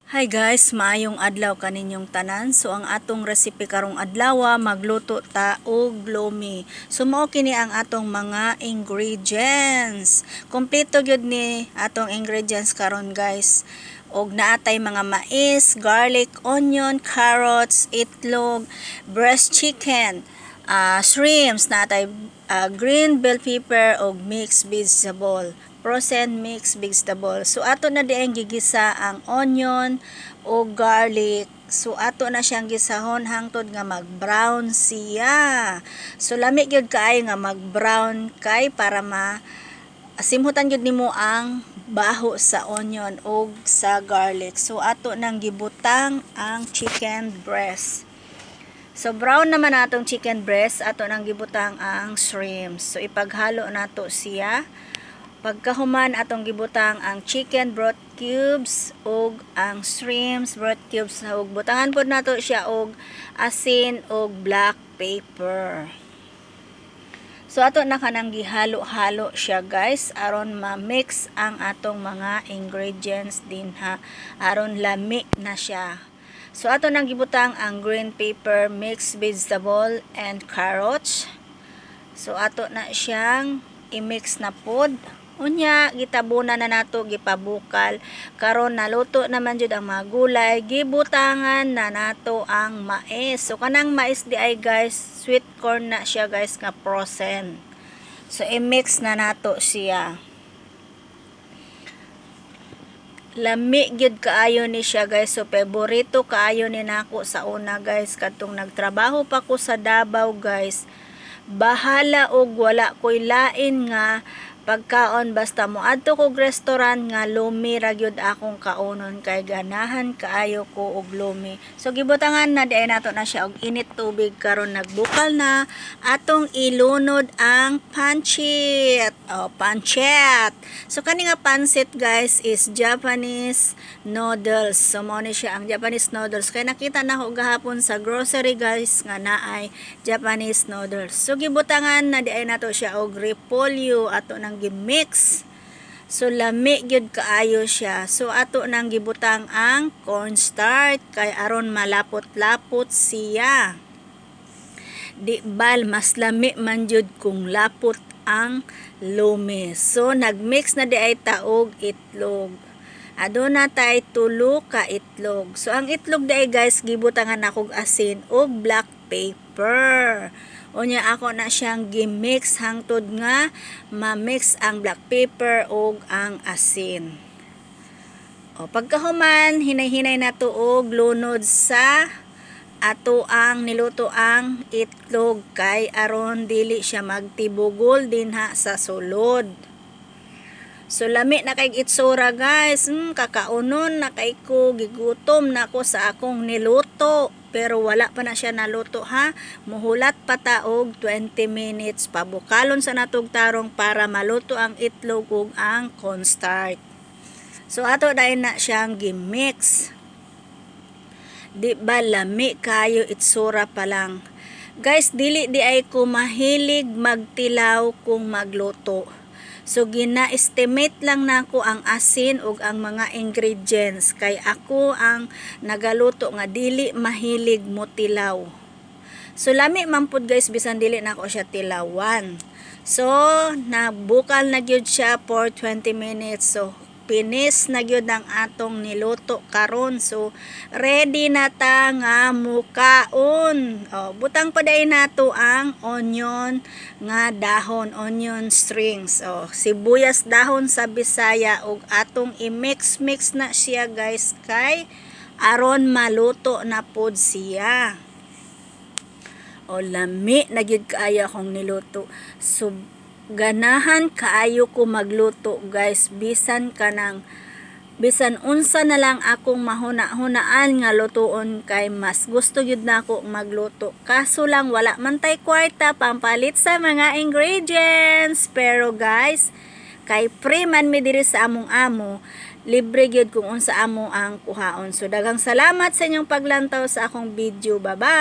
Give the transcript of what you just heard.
Hi guys, maayong adlaw kaninyong tanan. So ang atong recipe karong adlaw, magluto ta og lomi. So mao kini ang atong mga ingredients. Kompleto gyud ni atong ingredients karon guys. Og naatay mga mais, garlic, onion, carrots, itlog, breast chicken, shrimps, naatay green bell pepper og mixed vegetable. Frozen mixed vegetable. So ato na diay gigisa ang onion o garlic. So ato na siyang gisahon hangtod nga mag-brown siya. So lami gyud kaayo nga mag-brown kay para simhutan gyud nimo ang baho sa onion o sa garlic. So ato nang gibutang ang chicken breast. So brown naman atong chicken breast, ato nang gibutang ang shrimps. So ipaghalo nato siya. Pagkahuman atong gibutang ang chicken broth cubes ug ang shrimps broth cubes, ug butangan pod nato siya og asin ug black pepper. So ato na kanang gihalo-halo siya guys aron ma-mix ang atong mga ingredients din ha, aron lami na siya. So ato nang gibutang ang green pepper, mixed vegetable and carrots. So ato na siyang i-mix na pod. Unya gitabunan na nato, gipabukal karon naluto naman jud ang mga gulay, gibutangan na nato ang mais. So kanang mais di ay guys, sweet corn na siya guys nga frozen. So i-mix na nato siya. Lami gyud kaayo ni siya guys. So paborito kaayo ni nako sa una guys kadtong nagtrabaho pa ko sa Davao guys. Bahala og wala koy lain nga pagkaon, basta moadto kog restaurant nga lomi ra gyud akong kaunon kay ganahan kaayo ko og lomi. So gibutangan na diay nato na siya og init tubig karon nagbukal na atong ilunod ang pancit. Pancit. So kani nga pancit guys is Japanese noodles. So mao ni siya ang Japanese noodles kay nakita na ko gahapon sa grocery guys nga naay Japanese noodles. So gibutangan na diay nato siya og repolyo ato nang gimix. So lami gyud kaayo siya. So ato nang gibutang ang cornstarch kay aron malapot-lapot siya. Di bal mas lami man jud kung lapot ang lomi. So nagmix na di ay taog itlog. Aduna tay 3 ka itlog. So ang itlog di ay guys gibutangan akog asin og black pepper. Unya ako na siyang gimix hangtod nga ma-mix ang black pepper ug ang asin. Pagkahuman hinay-hinay nato og lunod sa ato ang niluto ang itlog kay aron dili siya magtibugol dinha sa sulod. So lami na kay itsura guys. Kakaunon na kay ko, gigutom na ko sa akong niluto. Pero wala pa na siya naluto ha. Muhulat pa ta og 20 minutes. Pabukalon sa natog tarong para maluto ang itlog ug ang cornstarch. So ato dahil na siyang gimix. Di ba lami kayo itsura pa lang. Guys, dili di ay ko mahilig magtilaw kung magluto. So gina-estimate lang nako ang asin ug ang mga ingredients kay ako ang nagaluto nga dili mahilig mo tilaw. So lami man pud guys bisan dili nako siya tilawan. So nabukal na gyud siya for 20 minutes. So pinis na gyud ang atong niluto karon. So ready na ta nga mukaon. Butang pa day nato ang onion nga dahon, onion strings. Sibuyas dahon sa Bisaya ug atong i-mix na siya guys kay aron maluto na pod siya. Lami na gyud kaayo akong niluto. So ganahan kaayo ko magluto guys, bisan unsa na lang akong mahuna-hunaan nga lutoon kay mas gusto gyud nako magluto. Kaso lang wala man tay kwarta pampalit sa mga ingredients. Pero guys, kay free man mi diri sa among amo, libre gyud kung unsa amo ang kuhaon. So daghang salamat sa inyong paglantaw sa akong video. Bye-bye.